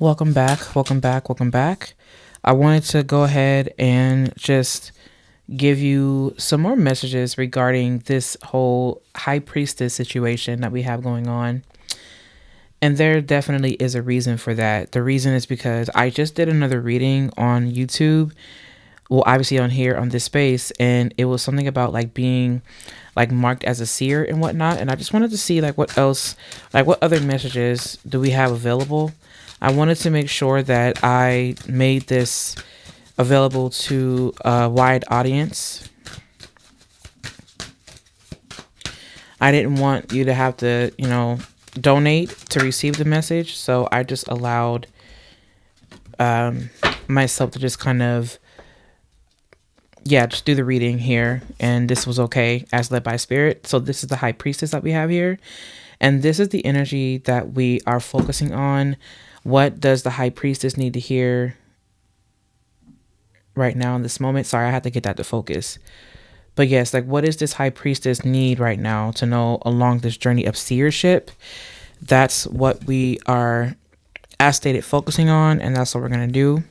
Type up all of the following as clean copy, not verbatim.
Welcome back. Welcome back. Welcome back. I wanted to go ahead and just give you some more messages regarding this whole high priestess situation that we have going on. And there definitely is a reason for that. The reason is because I just did another reading on YouTube. Well, obviously on here on this space, and it was something about like being like marked as a seer and whatnot. And I just wanted to see like what else, like what other messages do we have available. I wanted to make sure that I made this available to a wide audience. I didn't want you to have to, donate to receive the message. So I just allowed myself to just kind of, just do the reading here. And this was okay as led by spirit. So this is the high priestess that we have here. And this is the energy that we are focusing on. What does the high priestess need to hear right now in this moment? Sorry, I had to get that to focus. But yes, like what does this high priestess need right now to know along this journey of seership? That's what we are, as stated, focusing on. And that's what we're going to do.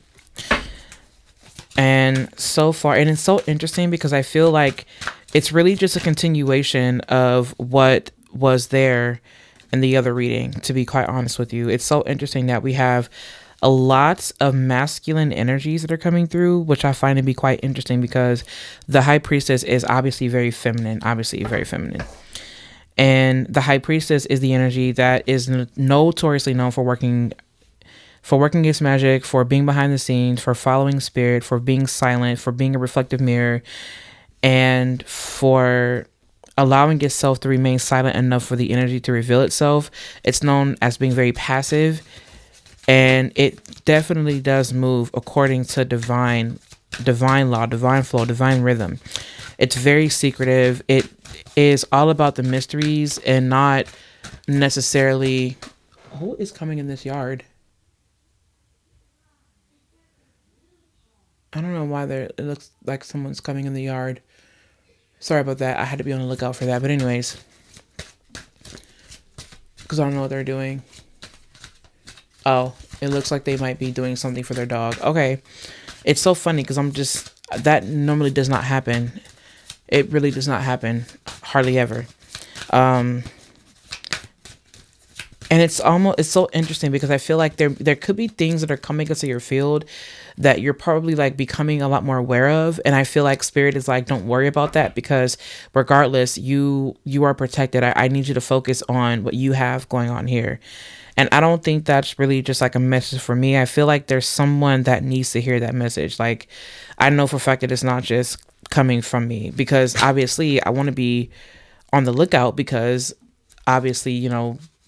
And so far, and it's so interesting because I feel like it's really just a continuation of what was there in the other reading, to be quite honest with you. It's so interesting that we have a lot of masculine energies that are coming through, which I find to be quite interesting because the high priestess is obviously very feminine, And the high priestess is the energy that is notoriously known for working against magic, for being behind the scenes, for following spirit, for being silent, for being a reflective mirror, and for allowing itself to remain silent enough for the energy to reveal itself. It's known as being very passive, and it definitely does move according to divine law, divine flow, divine rhythm. It's very secretive. It is all about the mysteries and not necessarily who is coming in this yard. I don't know why it looks like someone's coming in the yard. Sorry about that. I had to be on the lookout for that. But anyways, because I don't know what they're doing. Oh, it looks like they might be doing something for their dog. Okay. It's so funny because that normally does not happen. It really does not happen. Hardly ever. And it's so interesting because I feel like there could be things that are coming into your field that you're probably like becoming a lot more aware of. And I feel like spirit is like, don't worry about that because regardless, you are protected. I need you to focus on what you have going on here. And I don't think that's really just like a message for me. I feel like there's someone that needs to hear that message. Like I know for a fact that it's not just coming from me because obviously I want to be on the lookout because obviously,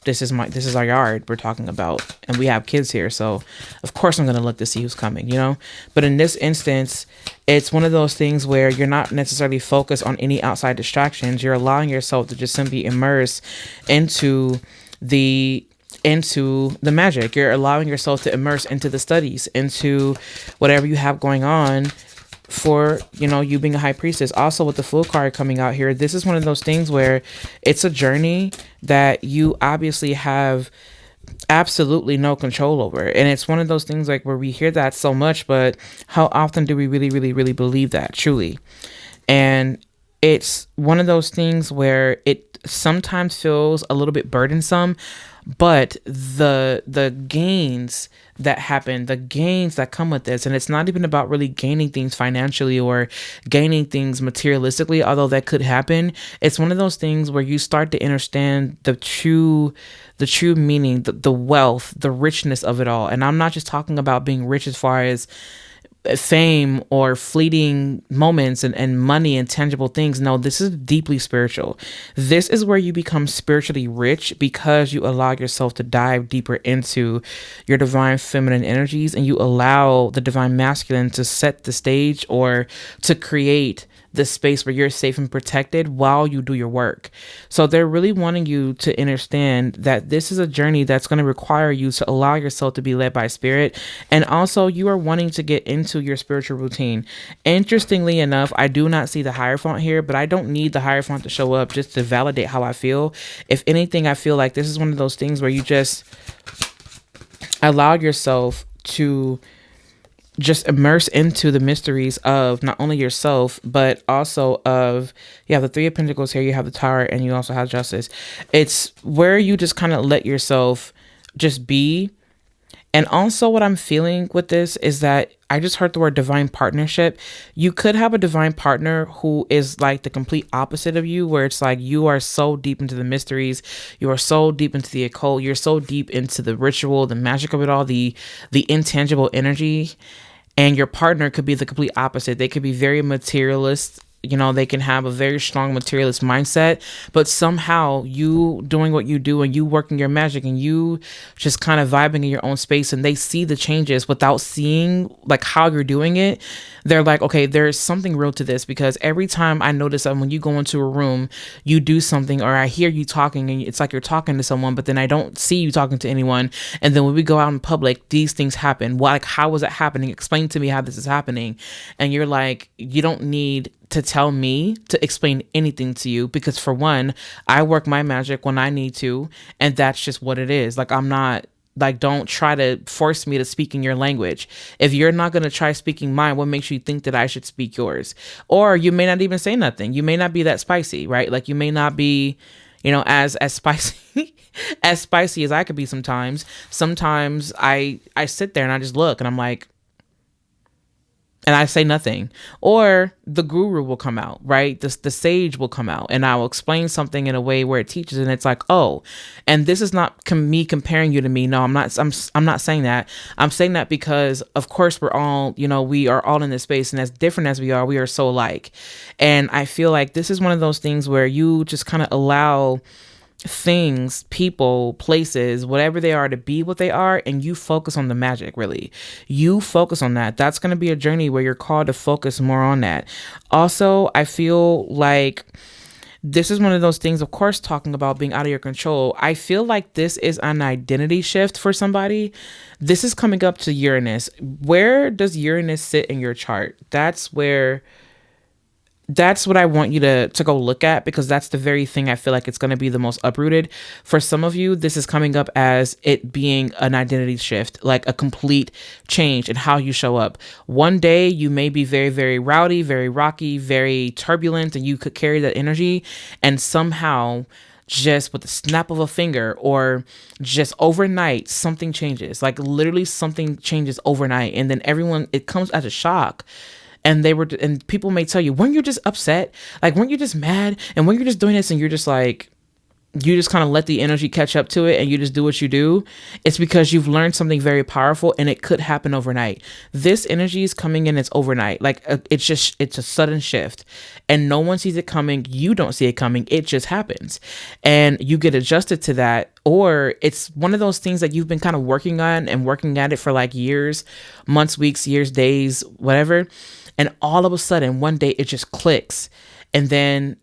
this is our yard we're talking about and we have kids here. So of course I'm going to look to see who's coming, but in this instance, it's one of those things where you're not necessarily focused on any outside distractions. You're allowing yourself to just simply immerse into the magic. You're allowing yourself to immerse into the studies, into whatever you have going on for, you being a high priestess. Also with the Fool card coming out here, this is one of those things where it's a journey that you obviously have absolutely no control over. And it's one of those things like where we hear that so much, but how often do we really, really, really believe that truly? And it's one of those things where it sometimes feels a little bit burdensome, but the gains that happen, the gains that come with this, and it's not even about really gaining things financially or gaining things materialistically, although that could happen. It's one of those things where you start to understand the true meaning, the wealth, the richness of it all. And I'm not just talking about being rich as far as fame or fleeting moments and money and tangible things. No, this is deeply spiritual. This is where you become spiritually rich because you allow yourself to dive deeper into your divine feminine energies and you allow the divine masculine to set the stage or to create the space where you're safe and protected while you do your work. So they're really wanting you to understand that this is a journey that's going to require you to allow yourself to be led by spirit. And also you are wanting to get into your spiritual routine. Interestingly enough, I do not see the Hierophant here, but I don't need the Hierophant to show up just to validate how I feel. If anything, I feel like this is one of those things where you just, allow yourself to just immerse into the mysteries of not only yourself, but also of, you have the Three of Pentacles here, you have the Tower, and you also have Justice. It's where you just kind of let yourself just be. And also what I'm feeling with this is that I just heard the word divine partnership. You could have a divine partner who is like the complete opposite of you, where it's like you are so deep into the mysteries, you are so deep into the occult, you're so deep into the ritual, the magic of it all, the intangible energy. And your partner could be the complete opposite. They could be very materialist. You know, they can have a very strong materialist mindset, but somehow you doing what you do and you working your magic and you just kind of vibing in your own space, and they see the changes without seeing like how you're doing it. They're like, okay, there's something real to this, because every time I notice that when you go into a room, you do something, or I hear you talking and it's like you're talking to someone, but then I don't see you talking to anyone. And then when we go out in public, these things happen. Why, like, how is that happening? Explain to me how this is happening. And you're like, you don't need to tell me to explain anything to you, because for one, I work my magic when I need to, and that's just what it is. Like, I'm not like, don't try to force me to speak in your language. If you're not going to try speaking mine, what makes you think that I should speak yours? Or you may not even say nothing. You may not be that spicy, right? Like, you may not be, you know, as spicy as spicy as I could be sometimes. Sometimes I sit there and I just look and I'm like, and I say nothing. Or the guru will come out, right? The sage will come out, and I will explain something in a way where it teaches, and it's like, oh, and this is not me comparing you to me. No, I'm not. I'm not saying that. I'm saying that because, of course, we're all, you know, we are all in this space, and as different as we are so alike. And I feel like this is one of those things where you just kind of allow things, people, places, whatever they are, to be what they are, and you focus on the magic. Really, you focus on that. That's going to be a journey where you're called to focus more on that. Also, I feel like this is one of those things, of course, talking about being out of your control. I feel like this is an identity shift for somebody. This is coming up to Uranus. Where does Uranus sit in your chart? That's what I want you to go look at, because that's the very thing I feel like it's going to be the most uprooted. For some of you, this is coming up as it being an identity shift, like a complete change in how you show up. One day you may be very, very rowdy, very rocky, very turbulent, and you could carry that energy, and somehow just with the snap of a finger or just overnight, something changes. Like, literally something changes overnight, and then it comes as a shock. And people may tell you, weren't you just upset? Like, weren't you just mad? And when you're just doing this and you're just like, you just kind of let the energy catch up to it and you just do what you do. It's because you've learned something very powerful, and it could happen overnight. This energy is coming in, it's overnight. Like, it's a sudden shift, and no one sees it coming. You don't see it coming. It just happens, and you get adjusted to that. Or it's one of those things that you've been kind of working on and working at it for like years, months, weeks, years, days, whatever. And all of a sudden, one day it just clicks, and then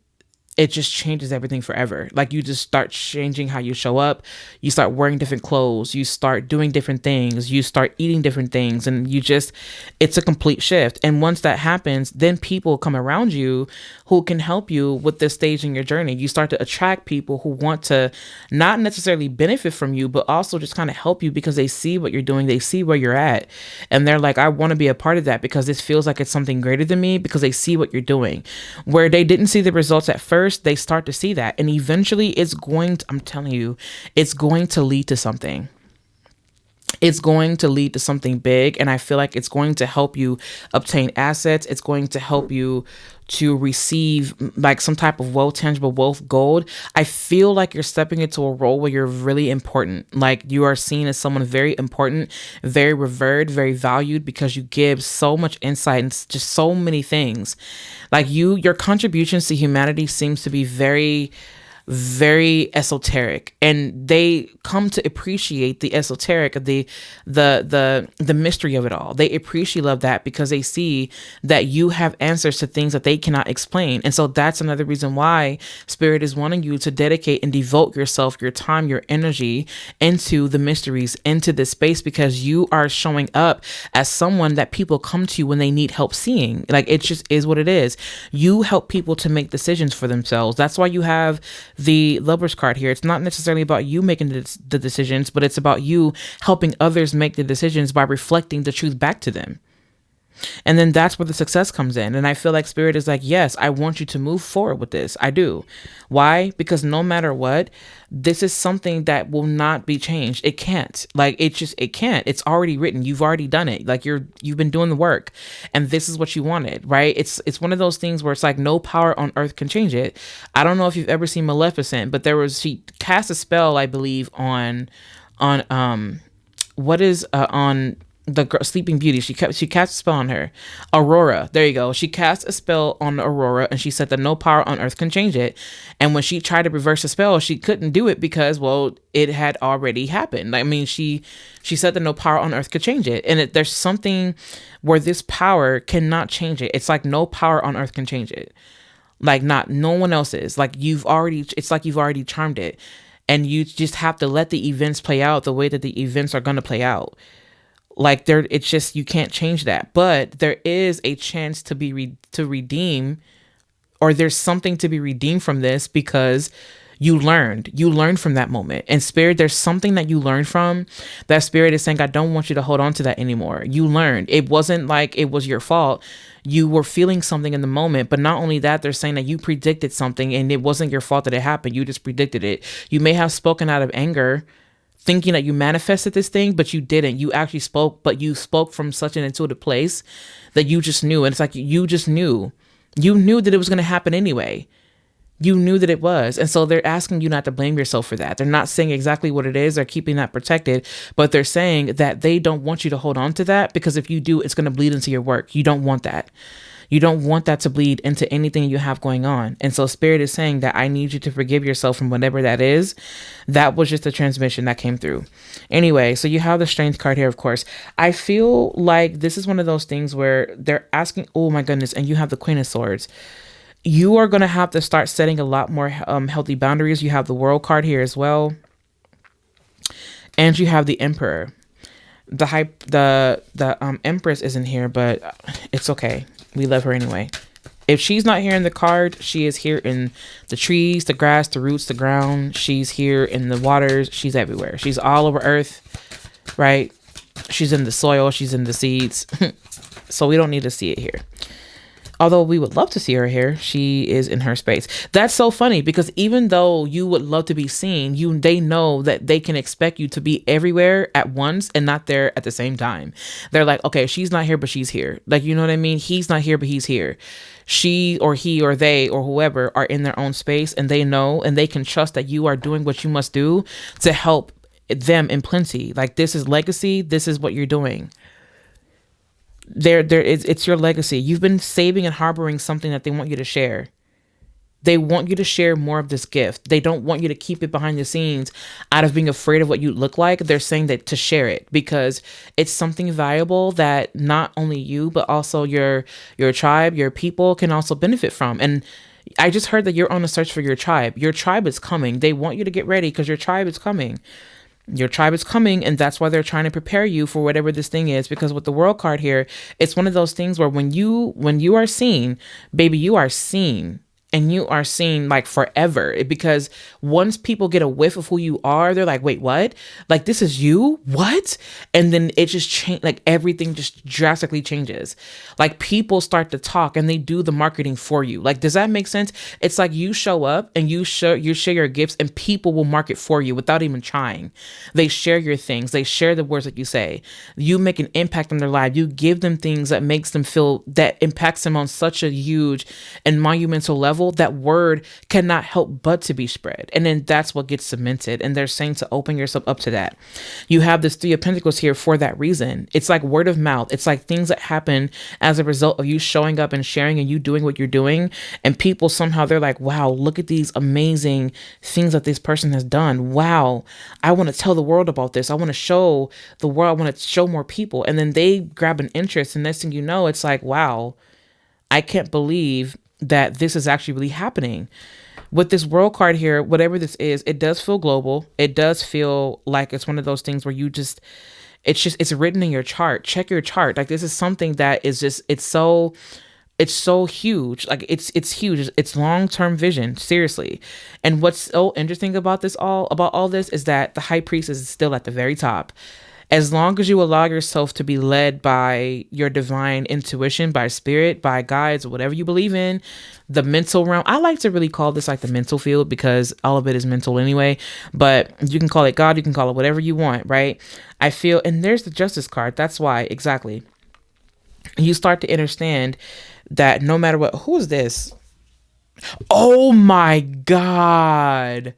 it just changes everything forever. Like, you just start changing how you show up. You start wearing different clothes. You start doing different things. You start eating different things. And it's a complete shift. And once that happens, then people come around you who can help you with this stage in your journey. You start to attract people who want to not necessarily benefit from you, but also just kind of help you, because they see what you're doing. They see where you're at. And they're like, I want to be a part of that, because this feels like it's something greater than me, because they see what you're doing. Where they didn't see the results at first, they start to see that, and eventually I'm telling you, it's going to lead to something. It's going to lead to something big, and I feel like it's going to help you obtain assets. It's going to help you to receive like some type of wealth, tangible wealth, gold. I feel like you're stepping into a role where you're really important. Like, you are seen as someone very important, very revered, very valued, because you give so much insight and just so many things. Like, your contributions to humanity seems to be very, very esoteric, and they come to appreciate the esoteric, the mystery of it all. They appreciate love that, because they see that you have answers to things that they cannot explain. And so that's another reason why Spirit is wanting you to dedicate and devote yourself, your time, your energy into the mysteries, into this space, because you are showing up as someone that people come to when they need help seeing. Like, it just is what it is. You help people to make decisions for themselves. That's why you have the Lover's card here, it's not necessarily about you making the decisions, but it's about you helping others make the decisions by reflecting the truth back to them. And then that's where the success comes in. And I feel like Spirit is like, yes, I want you to move forward with this. I do. Why? Because no matter what, this is something that will not be changed. It can't. Like, it can't. It's already written. You've already done it. Like, you've been doing the work, and this is what you wanted, right? It's one of those things where it's like no power on earth can change it. I don't know if you've ever seen Maleficent, but she cast a spell, I believe, on what is on the Sleeping Beauty. She cast a spell on her. Aurora. There you go. She cast a spell on Aurora, and she said that no power on earth can change it. And when she tried to reverse the spell, she couldn't do it because, well, it had already happened. I mean, she said that no power on earth could change it. And there's something where this power cannot change it. It's like no power on earth can change it. Like, no one else's. Like, it's like you've already charmed it. And you just have to let the events play out the way that the events are going to play out. Like, it's just, you can't change that, but there is a chance to redeem, or there's something to be redeemed from this, because you learned from that moment. And Spirit, there's something that you learned from that. Spirit is saying, I don't want you to hold on to that anymore. You learned. It wasn't like it was your fault. You were feeling something in the moment, but not only that, they're saying that you predicted something and it wasn't your fault that it happened. You just predicted it. You may have spoken out of anger, thinking that you manifested this thing, but you didn't. You actually spoke, but you spoke from such an intuitive place that you just knew. And it's like, you just knew. You knew that it was going to happen anyway. You knew that it was. And so they're asking you not to blame yourself for that. They're not saying exactly what it is. They're keeping that protected, but they're saying that they don't want you to hold on to that, because if you do, it's going to bleed into your work. You don't want that. You don't want that to bleed into anything you have going on. And so Spirit is saying that I need you to forgive yourself from whatever that is. That was just a transmission that came through. Anyway, so you have the Strength card here, of course. I feel like this is one of those things where they're asking, oh my goodness, and you have the Queen of Swords. You are going to have to start setting a lot more healthy boundaries. You have the World card here as well. And you have the Emperor. The Empress isn't here, but it's okay. We love her anyway. If she's not here in the card, she is here in the trees, the grass, the roots, the ground. She's here in the waters. She's everywhere. She's all over Earth, right? She's in the soil. She's in the seeds. So we don't need to see it here. Although we would love to see her here, she is in her space. That's so funny, because even though you would love to be seen, they know that they can expect you to be everywhere at once and not there at the same time. They're like, okay, she's not here, but she's here. Like, you know what I mean? He's not here, but he's here. She or he or they or whoever are in their own space, and they know and they can trust that you are doing what you must do to help them in plenty. Like, this is legacy. This is what you're doing. It's your legacy. You've been saving and harboring something that they want you to share. They want you to share more of this gift. They don't want you to keep it behind the scenes out of being afraid of what you look like. They're saying that to share it, because it's something valuable that not only you, but also your tribe, your people can also benefit from. And I just heard that you're on a search for your tribe. Your tribe is coming. They want you to get ready, because your tribe is coming. Your tribe is coming, and that's why they're trying to prepare you for whatever this thing is. Because with the World card here, it's one of those things where when you are seen, baby, you are seen. And you are seen like forever, because once people get a whiff of who you are, they're like, wait, what? Like, this is you? What? And then it just change, like everything just drastically changes. Like, people start to talk and they do the marketing for you. Like, does that make sense? It's like you show up and you share your gifts, and people will market for you without even trying. They share your things. They share the words that you say. You make an impact on their life. You give them things that makes them feel, that impacts them on such a huge and monumental level. That word cannot help but to be spread. And then that's what gets cemented. And they're saying to open yourself up to that. You have this Three of Pentacles here for that reason. It's like word of mouth. It's like things that happen as a result of you showing up and sharing and you doing what you're doing. And people somehow, they're like, wow, look at these amazing things that this person has done. Wow. I want to tell the world about this. I want to show the world. I want to show more people. And then they grab an interest. And next thing you know, it's like, wow, I can't believe that this is actually really happening. With this World card here, whatever this is, it does feel global. It does feel like it's one of those things where it's written in your chart. Check your chart. Like, this is something that is just, it's It's so huge. Like it's huge. It's long-term vision, seriously. And what's so interesting about all this is that the high priest is still at the very top. As long as you allow yourself to be led by your divine intuition, by spirit, by guides, whatever you believe in, the mental realm. I like to really call this like the mental field because all of it is mental anyway. But you can call it God, you can call it whatever you want, right? I feel, and there's the justice card. That's why, exactly. You start to understand that no matter what, who is this? Oh my God.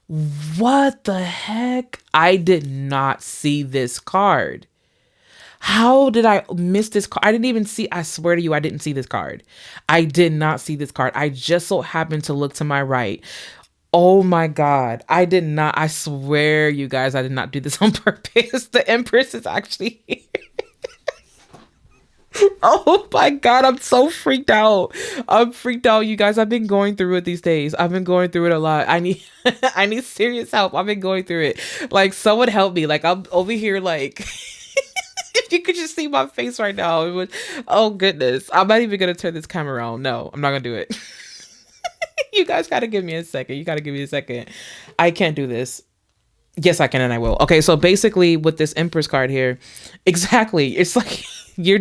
What the heck? I did not see this card. How did I miss this card? I didn't even see, I swear to you, I didn't see this card. I did not see this card. I just so happened to look to my right. Oh my God. I did not, I swear you guys, I did not do this on purpose. The Empress is actually here. Oh my God, I'm so freaked out. I'm freaked out, you guys. I've been going through it these days. I've been going through it a lot. I need I need serious help. I've been going through it. Like, someone help me. Like, I'm over here like if you could just see my face right now, it would, oh goodness. I'm not even gonna turn this camera on. No, I'm not gonna do it. You guys gotta give me a second. You gotta give me a second. I can't do this. Yes, I can, and I will. Okay, so basically with this Empress card here, exactly, it's like you're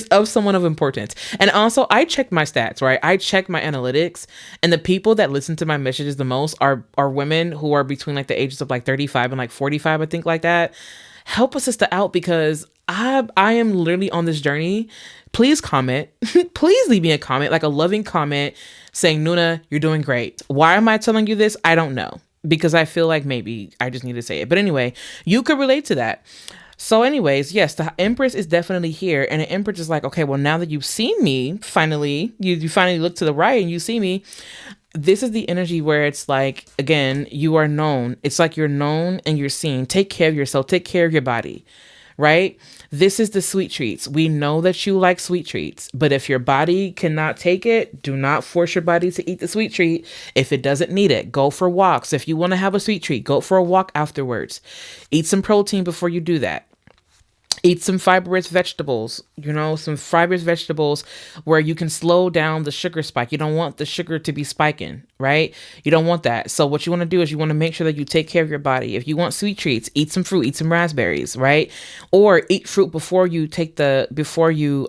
of someone of importance. And also, I checked my stats, right? I checked my analytics, and the people that listen to my messages the most are women who are between like the ages of like 35 and like 45, I think, like that. Help a sister out because I am literally on this journey. Please comment. Please leave me a comment, like a loving comment saying, Nuna, you're doing great. Why am I telling you this? I don't know. Because I feel like maybe I just need to say it. But anyway, you could relate to that. So anyways, yes, the Empress is definitely here. And the Empress is like, okay, well, now that you've seen me, finally, you finally look to the right and you see me. This is the energy where it's like, again, you are known. It's like you're known and you're seen. Take care of yourself. Take care of your body, right? This is the sweet treats. We know that you like sweet treats, but if your body cannot take it, do not force your body to eat the sweet treat. If it doesn't need it, go for walks. If you want to have a sweet treat, go for a walk afterwards. Eat some protein before you do that. Eat some fibrous vegetables, some fibrous vegetables where you can slow down the sugar spike. You don't want the sugar to be spiking, right? You don't want that. So what you want to do is you want to make sure that you take care of your body. If you want sweet treats, eat some fruit, eat some raspberries, right? Or eat fruit before you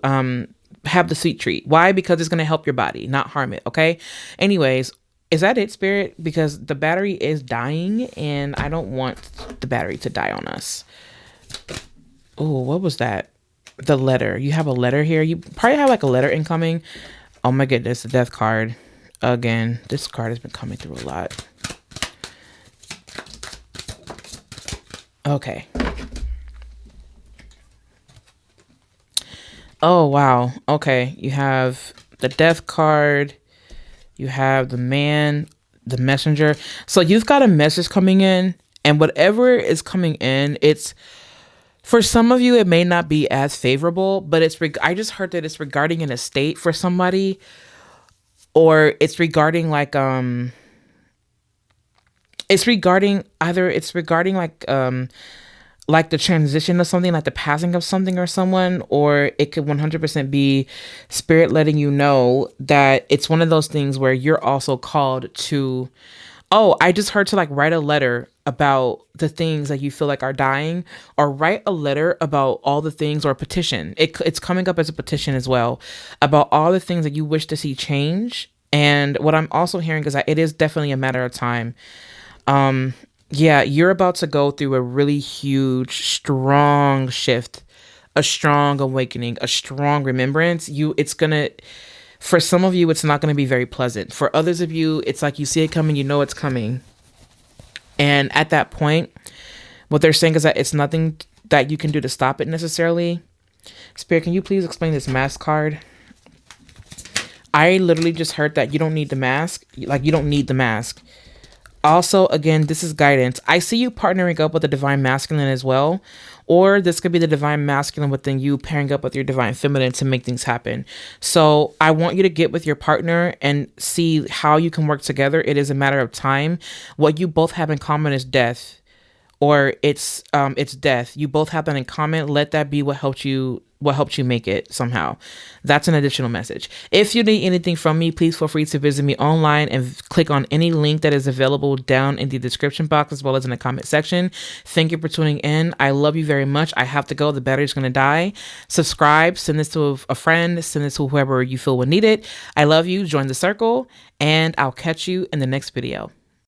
have the sweet treat. Why? Because it's going to help your body, not harm it, okay? Anyways, is that it, Spirit? Because the battery is dying and I don't want the battery to die on us. Oh, what was that? The letter. You have a letter here. You probably have like a letter incoming. Oh my goodness, the death card. Again, this card has been coming through a lot. Okay. Oh, wow. Okay. You have the death card. You have the man, the messenger. So you've got a message coming in, and whatever is coming in, it's, for some of you, it may not be as favorable, but I just heard that it's regarding an estate for somebody, or it's regarding like, like the transition of something, like the passing of something or someone, or it could 100% be spirit letting you know that it's one of those things where you're also called to, oh, I just heard to like write a letter about the things that you feel like are dying, or write a letter about all the things, or a petition. It's coming up as a petition as well about all the things that you wish to see change. And what I'm also hearing is that it is definitely a matter of time. Yeah, you're about to go through a really huge, strong shift, a strong awakening, a strong remembrance. For some of you, it's not going to be very pleasant. For others of you, it's like you see it coming, you know it's coming. And at that point, what they're saying is that it's nothing that you can do to stop it necessarily. Spirit, can you please explain this mask card? I literally just heard that you don't need the mask. Like, you don't need the mask. Also, again, this is guidance. I see you partnering up with the divine masculine as well. Or this could be the divine masculine within you pairing up with your divine feminine to make things happen. So I want you to get with your partner and see how you can work together. It is a matter of time. What you both have in common is death, or it's death. You both have that in common. Let that be what helps you helped you make it somehow. That's an additional message. If you need anything from me, please feel free to visit me online and click on any link that is available down in the description box as well as in the comment section. Thank you for tuning in. I love you very much. I have to go. The battery's going to die. Subscribe. Send this to a friend. Send this to whoever you feel will need it. I love you. Join the circle, and I'll catch you in the next video.